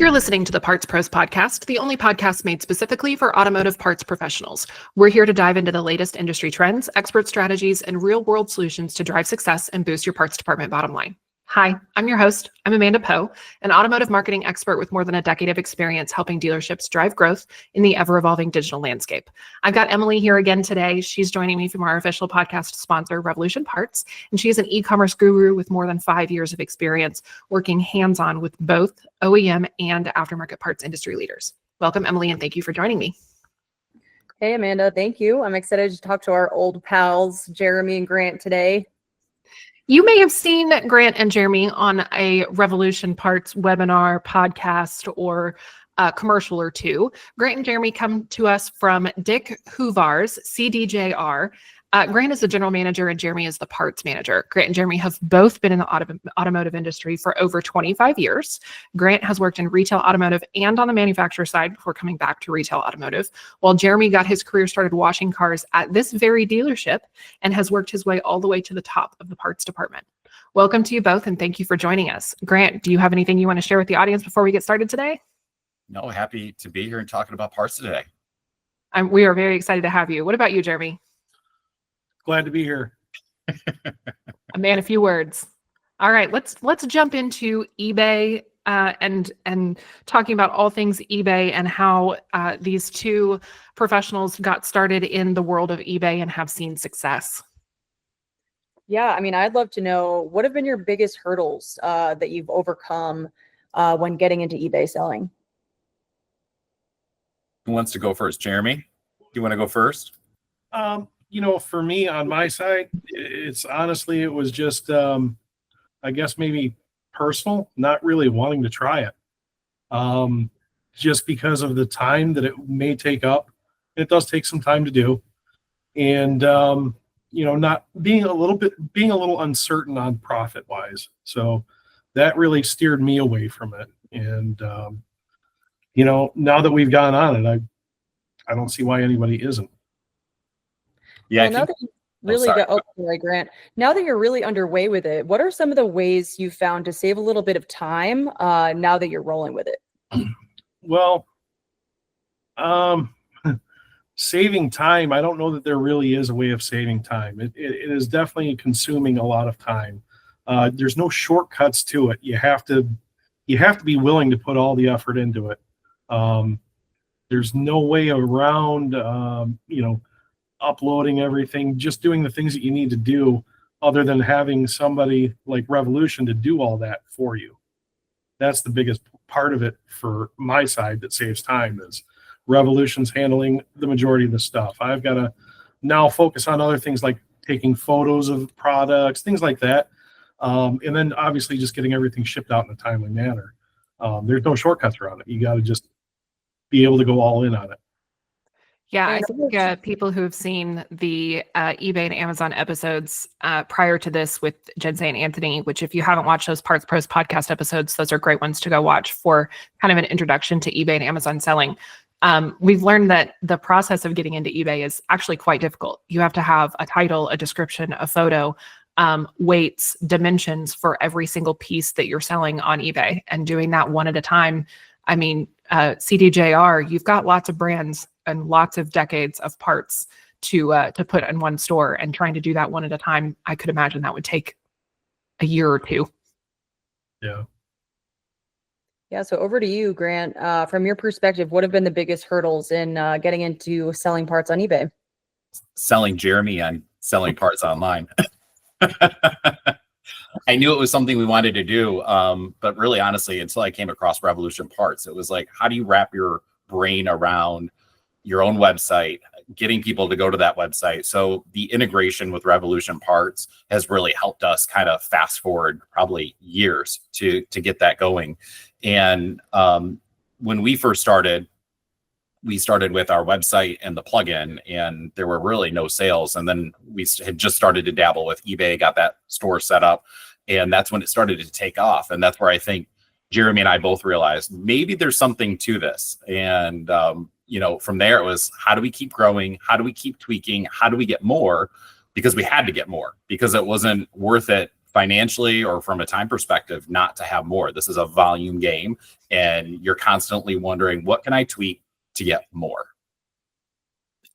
You're listening to the Parts Pros Podcast, the only podcast made specifically for automotive parts professionals. We're here to dive into the latest industry trends, expert strategies, and real-world solutions to drive success and boost your parts department bottom line. Hi, I'm your host. I'm Amanda Poe, an automotive marketing expert with more than a decade of experience helping dealerships drive growth in the ever-evolving digital landscape. I've got Emily here again today. She's joining me from our official podcast sponsor, RevolutionParts, and she is an e-commerce guru with more than 5 years of experience working hands-on with both OEM and aftermarket parts industry leaders. Welcome, Emily, and thank you for joining me. Hey, Amanda. Thank you. I'm excited to talk to our old pals, Jeremy and Grant, today. You may have seen Grant and Jeremy on a Revolution Parts webinar, podcast, or commercial or two. Grant and Jeremy come to us from Dick Huvaere's CDJR. Grant is the general manager and Jeremy is the parts manager. Grant and Jeremy have both been in the automotive industry for over 25 years. Grant has worked in retail automotive and on the manufacturer side before coming back to retail automotive, while Jeremy got his career started washing cars at this very dealership and has worked his way all the way to the top of the parts department. Welcome to you both, and thank you for joining us. Grant, do you have anything you want to share with the audience before we get started today? No, happy to be here and talking about parts today. We are very excited to have you. What about you, Jeremy? Glad to be here. A man, a few words. All right, let's jump into eBay and talking about all things eBay and how these two professionals got started in the world of eBay and have seen success. Yeah, I mean, I'd love to know, what have been your biggest hurdles that you've overcome when getting into eBay selling? Who wants to go first? Jeremy, you want to go first? For me on my side, it was just, I guess maybe personal, not really wanting to try it. Just because of the time that it may take up. It does take some time to do. And, not being a little uncertain on profit wise. So that really steered me away from it. And, now that we've gone on it, I don't see why anybody isn't. Yeah. Sorry, Grant. Now that you're really underway with it, what are some of the ways you found to save a little bit of time now that you're rolling with it? Well, saving time, I don't know that there really is a way of saving time. It is definitely consuming a lot of time. There's no shortcuts to it. You have to be willing to put all the effort into it. There's no way around, uploading everything, just doing the things that you need to do, other than having somebody like Revolution to do all that for you. That's the biggest part of it for my side that saves time, is Revolution's handling the majority of the stuff. I've got to now focus on other things like taking photos of products, things like that. And then obviously just getting everything shipped out in a timely manner. There's no shortcuts around it. You got to just be able to go all in on it. Yeah, I think people who have seen the eBay and Amazon episodes prior to this with Jensei and Anthony, which if you haven't watched those Parts Pros podcast episodes, those are great ones to go watch for kind of an introduction to eBay and Amazon selling. We've learned that the process of getting into eBay is actually quite difficult. You have to have a title, a description, a photo, weights, dimensions for every single piece that you're selling on eBay, and doing that one at a time. I mean, CDJR, you've got lots of brands and lots of decades of parts to put in one store, and trying to do that one at a time, I could imagine that would take a year or two. Yeah. Yeah. So over to you, Grant. From your perspective, what have been the biggest hurdles in getting into selling parts on eBay? Selling Jeremy on selling parts online. I knew it was something we wanted to do, but really, honestly, until I came across Revolution Parts, it was like, how do you wrap your brain around your own website, getting people to go to that website? So the integration with Revolution Parts has really helped us kind of fast forward probably years to get that going. And when we first started, we started with our website and the plugin, and there were really no sales. And then we had just started to dabble with eBay, got that store set up, and that's when it started to take off. And that's where I think Jeremy and I both realized maybe there's something to this. And from there, it was, how do we keep growing? How do we keep tweaking? How do we get more? Because we had to get more, because it wasn't worth it financially or from a time perspective not to have more. This is a volume game, and you're constantly wondering, what can I tweak to get more?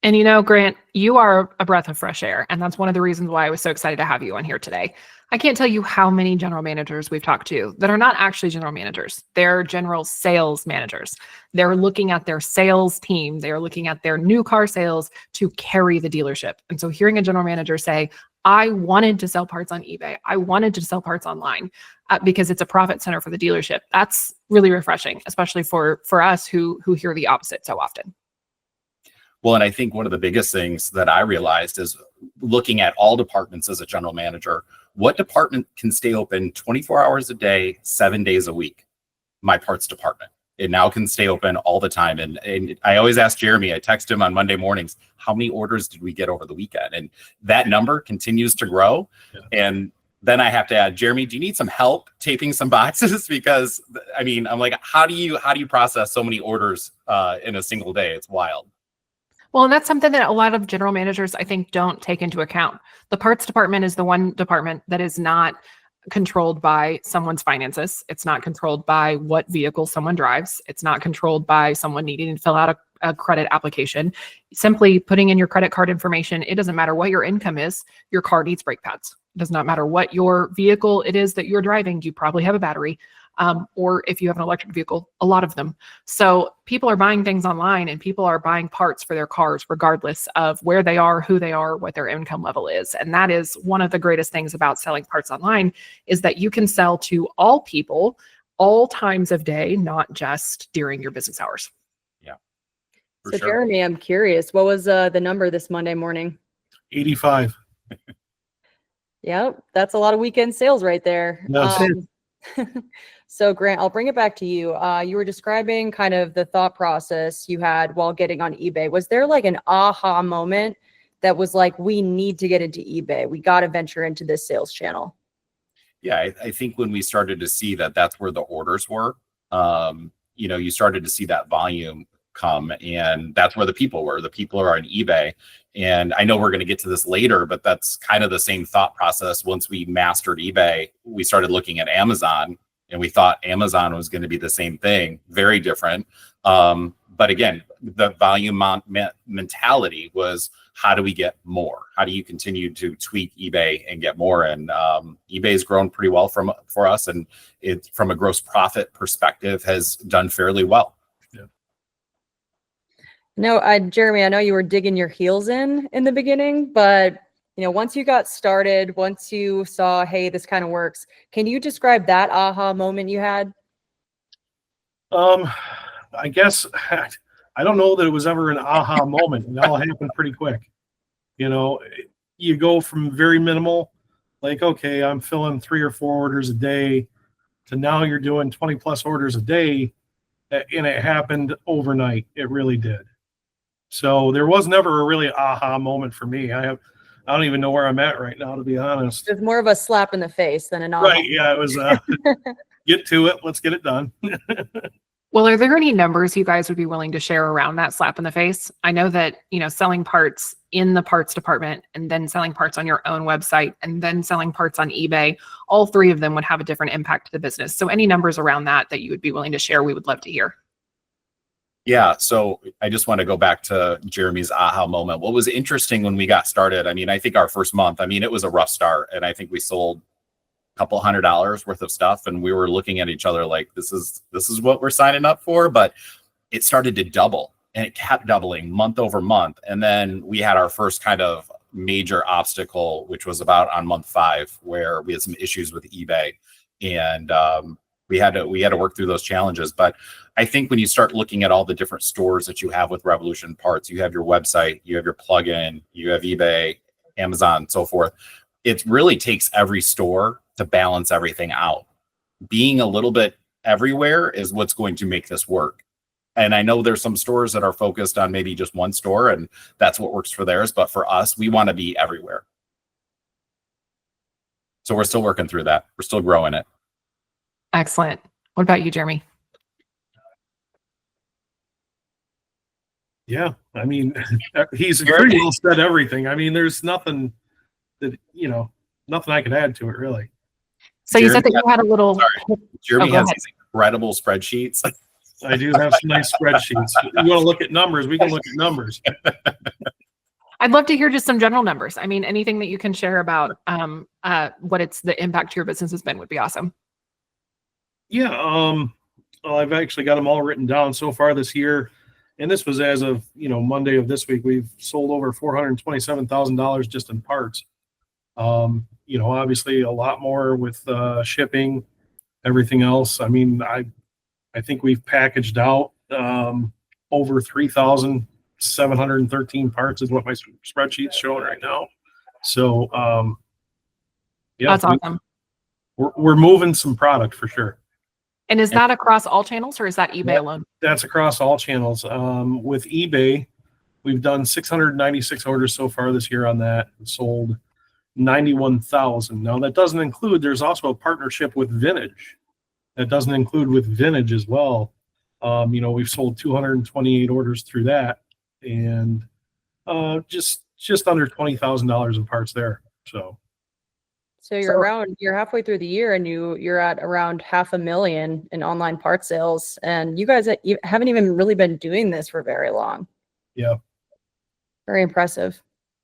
And you know, Grant, you are a breath of fresh air. And that's one of the reasons why I was so excited to have you on here today. I can't tell you how many general managers we've talked to that are not actually general managers. They're general sales managers. They're looking at their sales team. They're looking at their new car sales to carry the dealership. And so hearing a general manager say, I wanted to sell parts on eBay, I wanted to sell parts online because it's a profit center for the dealership. That's really refreshing, especially for us who hear the opposite so often. Well, and I think one of the biggest things that I realized is looking at all departments as a general manager, what department can stay open 24 hours a day, 7 days a week? My parts department. It now can stay open all the time. And I always ask Jeremy, I text him on Monday mornings, how many orders did we get over the weekend? And that number continues to grow. Yeah. And then I have to add, Jeremy, do you need some help taping some boxes? Because I mean, I'm like, how do you process so many orders in a single day? It's wild. Well, and that's something that a lot of general managers, I think, don't take into account. The parts department is the one department that is not controlled by someone's finances. It's not controlled by what vehicle someone drives. It's not controlled by someone needing to fill out a credit application. Simply putting in your credit card information, it doesn't matter what your income is, your car needs brake pads. It does not matter what your vehicle it is that you're driving. You probably have a battery. Or if you have an electric vehicle, a lot of them. So people are buying things online and people are buying parts for their cars, regardless of where they are, who they are, what their income level is. And that is one of the greatest things about selling parts online, is that you can sell to all people, all times of day, not just during your business hours. Yeah. So sure. Jeremy, I'm curious, what was the number this Monday morning? 85. Yep. That's a lot of weekend sales right there. Yes. So Grant, I'll bring it back to you. You were describing kind of the thought process you had while getting on eBay. Was there like an aha moment that was like, we need to get into eBay, we got to venture into this sales channel? Yeah, I think when we started to see that that's where the orders were, you started to see that volume come, and that's where the people were. The people are on eBay. And I know we're going to get to this later, but that's kind of the same thought process. Once we mastered eBay, we started looking at Amazon, and we thought Amazon was going to be the same thing, very different. But again, the volume mentality was, how do we get more? How do you continue to tweak eBay and get more? And eBay's grown pretty well for us, and it, from a gross profit perspective, has done fairly well. No, Jeremy, I know you were digging your heels in the beginning, but once you got started, once you saw, hey, this kind of works, can you describe that aha moment you had? I guess I don't know that it was ever an aha moment. It all happened pretty quick. You go from very minimal, like, okay, I'm filling 3 or 4 orders a day, to now you're doing 20 plus orders a day, and it happened overnight. It really did. So there was never a really aha moment for me. I don't even know where I'm at right now, to be honest. It's more of a slap in the face than an aha. Right. Yeah. It was, get to it. Let's get it done. Well, are there any numbers you guys would be willing to share around that slap in the face? I know that, selling parts in the parts department, and then selling parts on your own website, and then selling parts on eBay, all 3 of them would have a different impact to the business. So any numbers around that you would be willing to share, we would love to hear. Yeah, so I just want to go back to Jeremy's aha moment. What was interesting when we got started, I think our first month, it was a rough start, and I think we sold a couple $100 worth of stuff, and we were looking at each other like, this is what we're signing up for. But it started to double, and it kept doubling month over month. And then we had our first kind of major obstacle, which was about on month 5, where we had some issues with eBay, and we had to work through those challenges. But I think when you start looking at all the different stores that you have with Revolution Parts, you have your website, you have your plugin, you have eBay, Amazon, so forth. It really takes every store to balance everything out. Being a little bit everywhere is what's going to make this work. And I know there's some stores that are focused on maybe just one store, and that's what works for theirs. But for us, we want to be everywhere. So we're still working through that. We're still growing it. Excellent. What about you, Jeremy? Yeah, he's pretty well said everything. There's nothing that, nothing I could add to it, really. So you said that you had a little. Sorry. Jeremy go has ahead. these incredible spreadsheets. I do have some nice spreadsheets. You want to look at numbers? We can look at numbers. I'd love to hear just some general numbers. I mean, anything that you can share about what the impact to your business has been would be awesome. Yeah, well, I've actually got them all written down so far this year, and this was as of Monday of this week. We've sold over $427,000 just in parts. Obviously a lot more with shipping, everything else. I mean, I think we've packaged out over 3,713 parts is what my spreadsheet's showing right now. So yeah, That's awesome. We're moving some product for sure. And is that across all channels, or is that eBay alone? That's across all channels. With eBay, we've done 696 orders so far this year on that, and sold 91,000. Now that doesn't include, there's also a partnership with Vintage. That doesn't include with Vintage as well. We've sold 228 orders through that, and just under $20,000 in parts there. So you're halfway through the year, and you're at around $500,000 in online part sales, and you guys haven't even really been doing this for very long. Yeah. Very impressive.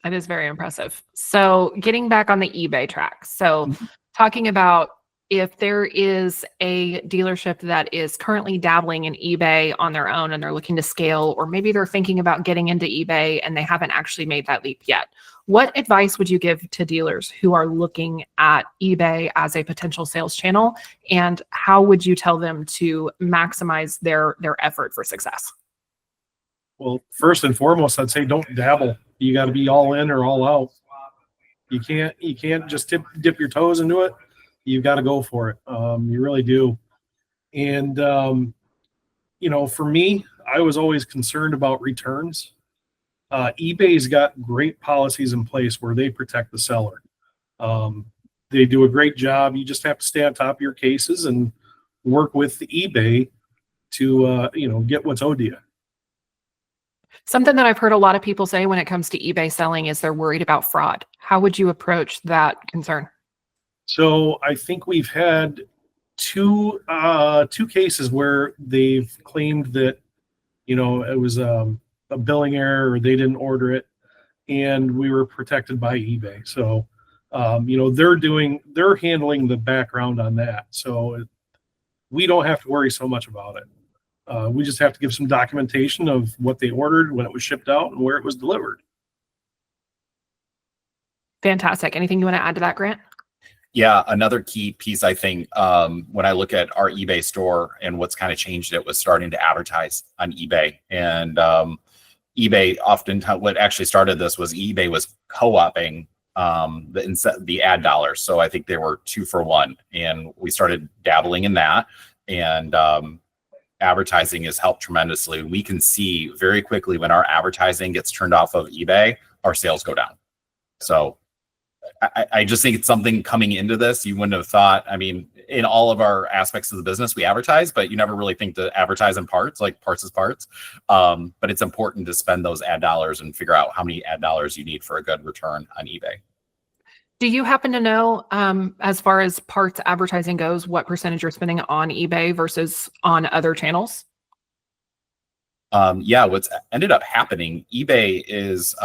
That is very impressive. So getting back on the eBay track. So talking about if there is a dealership that is currently dabbling in eBay on their own and they're looking to scale, or maybe they're thinking about getting into eBay and they haven't actually made that leap yet, what advice would you give to dealers who are looking at eBay as a potential sales channel? And how would you tell them to maximize their effort for success? Well, first and foremost, I'd say don't dabble. You got to be all in or all out. You can't just dip your toes into it. You've got to go for it. You really do. And, for me, I was always concerned about returns. eBay's got great policies in place where they protect the seller. They do a great job. You just have to stay on top of your cases and work with the eBay to, get what's owed to you. Something that I've heard a lot of people say when it comes to eBay selling is they're worried about fraud. How would you approach that concern? So I think we've had two cases where they've claimed that, it was a billing error or they didn't order it, and we were protected by eBay. So, they're handling the background on that. So we don't have to worry so much about it. We just have to give some documentation of what they ordered, when it was shipped out, and where it was delivered. Fantastic. Anything you want to add to that, Grant? Yeah, another key piece, I think, when I look at our eBay store and what's kind of changed it was starting to advertise on eBay. And eBay oftentimes, what actually started this was eBay was co-oping the ad dollars. So I think they were 2 for 1. And we started dabbling in that. And advertising has helped tremendously. We can see very quickly when our advertising gets turned off of eBay, our sales go down. So I just think it's something coming into this you wouldn't have thought. I mean, in all of our aspects of the business, we advertise, but you never really think to advertise in parts, like parts is parts. But it's important to spend those ad dollars and figure out how many ad dollars you need for a good return on eBay. Do you happen to know, as far as parts advertising goes, what percentage you're spending on eBay versus on other channels? Yeah, what's ended up happening, eBay is,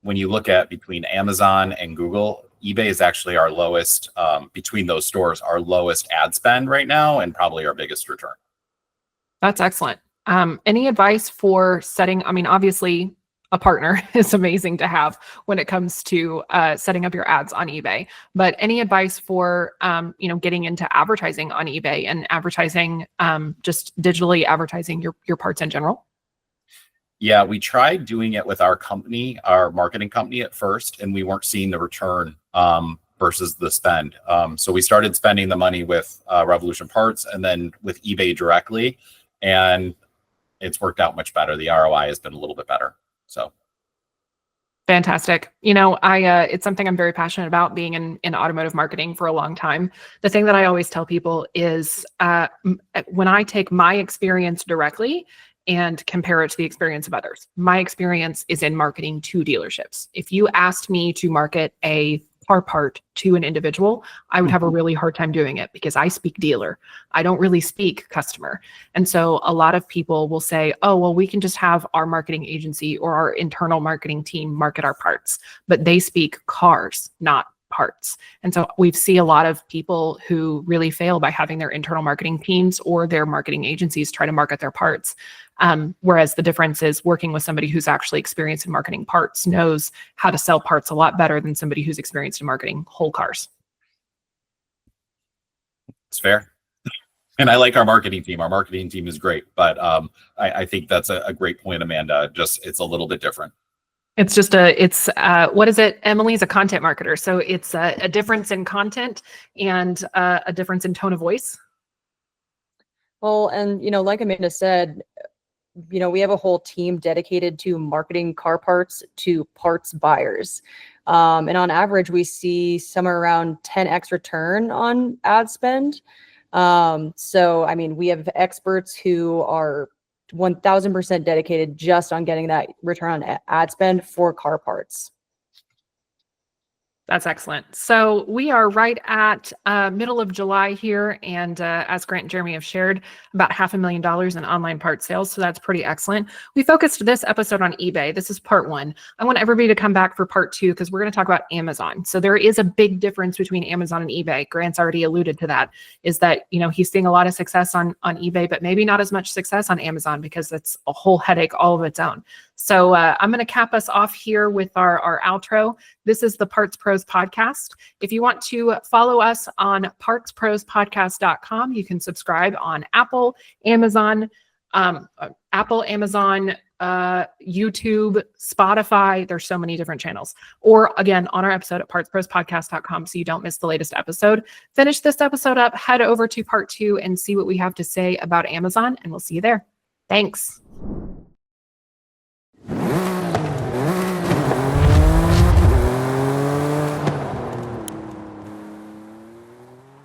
when you look at between Amazon and Google, eBay is actually our lowest, between those stores, our lowest ad spend right now, and probably our biggest return. That's excellent. Any advice for setting, I mean, obviously a partner is amazing to have when it comes to setting up your ads on eBay, but any advice for, getting into advertising on eBay and advertising, just digitally advertising your parts in general? Yeah, we tried doing it with our company, our marketing company at first, and we weren't seeing the return versus the spend. So we started spending the money with Revolution Parts and then with eBay directly, and it's worked out much better. The ROI has been a little bit better. So fantastic. It's something I'm very passionate about, being in automotive marketing for a long time. The thing that I always tell people is when I take my experience directly and compare it to the experience of others, my experience is in marketing to dealerships. If you asked me to market a car part to an individual, I would have a really hard time doing it because I speak dealer. I don't really speak customer. And so a lot of people will say, oh, well, we can just have our marketing agency or our internal marketing team market our parts, but they speak cars, not parts. And so we see a lot of people who really fail by having their internal marketing teams or their marketing agencies try to market their parts. Whereas the difference is working with somebody who's actually experienced in marketing parts knows how to sell parts a lot better than somebody who's experienced in marketing whole cars. It's fair. And I like our marketing team. Our marketing team is great, but I think that's a great point, Amanda. Just it's a little bit different. It's just what is it? Emily's a content marketer. So it's a difference in content and a difference in tone of voice. Well, and, like Amanda said, we have a whole team dedicated to marketing car parts to parts buyers. And on average, we see somewhere around 10x return on ad spend. So, I mean, we have experts who are 1000% dedicated just on getting that return on ad spend for car parts. That's excellent. So we are right at middle of July here. And as Grant and Jeremy have shared, about $500,000 in online part sales. So that's pretty excellent. We focused this episode on eBay. This is part 1. I want everybody to come back for part 2 because we're going to talk about Amazon. So there is a big difference between Amazon and eBay. Grant's already alluded to that, is that, he's seeing a lot of success on eBay, but maybe not as much success on Amazon because it's a whole headache all of its own. So I'm going to cap us off here with our outro. This is the Parts Pros Podcast. If you want to follow us on partsprospodcast.com, you can subscribe on Apple, Amazon, YouTube, Spotify. There's so many different channels. Or again, on our episode at partsprospodcast.com so you don't miss the latest episode. Finish this episode up, head over to part 2 and see what we have to say about Amazon, and we'll see you there. Thanks.